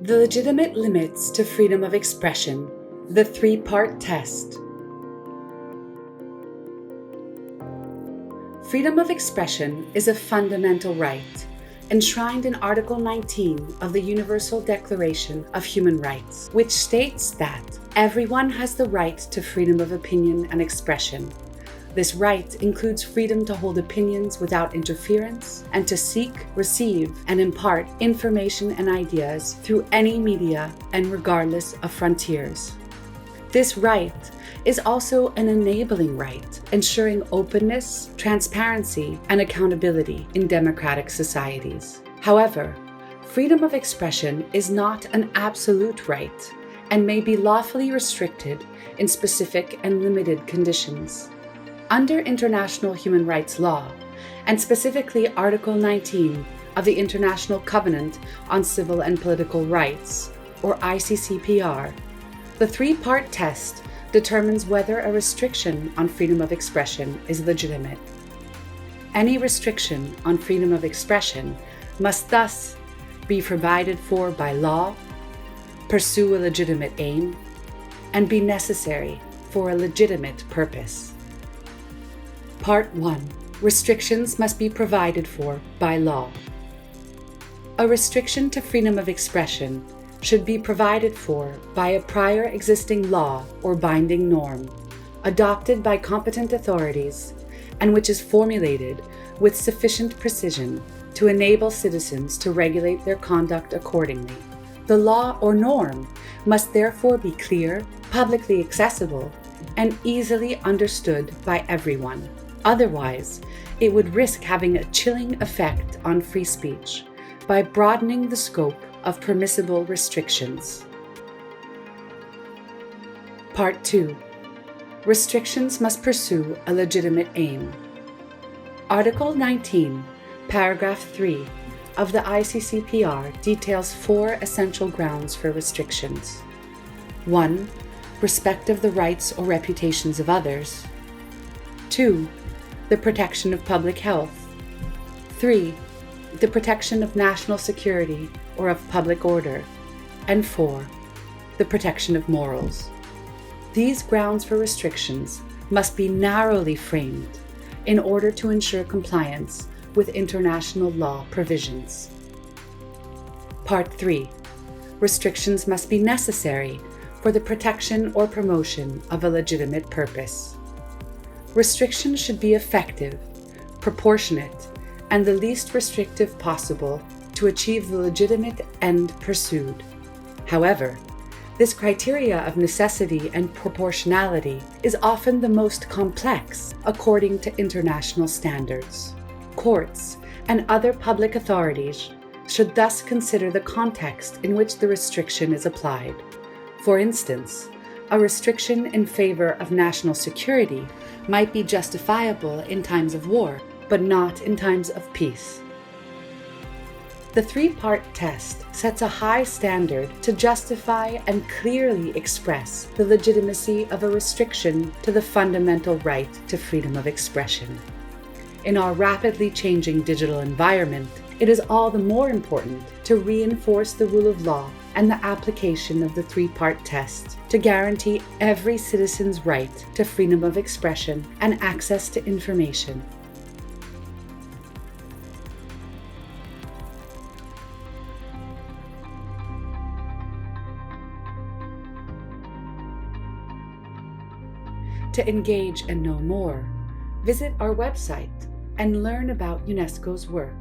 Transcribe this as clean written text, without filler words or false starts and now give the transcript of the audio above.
The legitimate limits to freedom of expression, the three-part test. Freedom of expression is a fundamental right, enshrined in Article 19 of the Universal Declaration of Human Rights, which states that everyone has the right to freedom of opinion and expression. This right includes freedom to hold opinions without interference and to seek, receive, and impart information and ideas through any media and regardless of frontiers. This right is also an enabling right, ensuring openness, transparency, and accountability in democratic societies. However, freedom of expression is not an absolute right and may be lawfully restricted in specific and limited conditions. Under international human rights law, and specifically Article 19 of the International Covenant on Civil and Political Rights, or ICCPR, the three-part test determines whether a restriction on freedom of expression is legitimate. Any restriction on freedom of expression must thus be provided for by law, pursue a legitimate aim, and be necessary for a legitimate purpose. Part 1. Restrictions must be provided for by law. A restriction to freedom of expression should be provided for by a prior existing law or binding norm, adopted by competent authorities, and which is formulated with sufficient precision to enable citizens to regulate their conduct accordingly. The law or norm must therefore be clear, publicly accessible, and easily understood by everyone. Otherwise, it would risk having a chilling effect on free speech by broadening the scope of permissible restrictions. Part 2. Restrictions must pursue a legitimate aim. Article 19, paragraph 3 of the ICCPR details 4 essential grounds for restrictions. 1. Respect of the rights or reputations of others. 2. The protection of public health. 3. The protection of national security or of public order. And 4. The protection of morals. These grounds for restrictions must be narrowly framed in order to ensure compliance with international law provisions. Part 3. Restrictions must be necessary for the protection or promotion of a legitimate purpose. Restrictions should be effective, proportionate, and the least restrictive possible to achieve the legitimate end pursued. However, this criteria of necessity and proportionality is often the most complex according to international standards. Courts and other public authorities should thus consider the context in which the restriction is applied. For instance, a restriction in favor of national security might be justifiable in times of war, but not in times of peace. The three-part test sets a high standard to justify and clearly express the legitimacy of a restriction to the fundamental right to freedom of expression. In our rapidly changing digital environment, it is all the more important to reinforce the rule of law and the application of the three-part test to guarantee every citizen's right to freedom of expression and access to information. To engage and know more, visit our website and learn about UNESCO's work.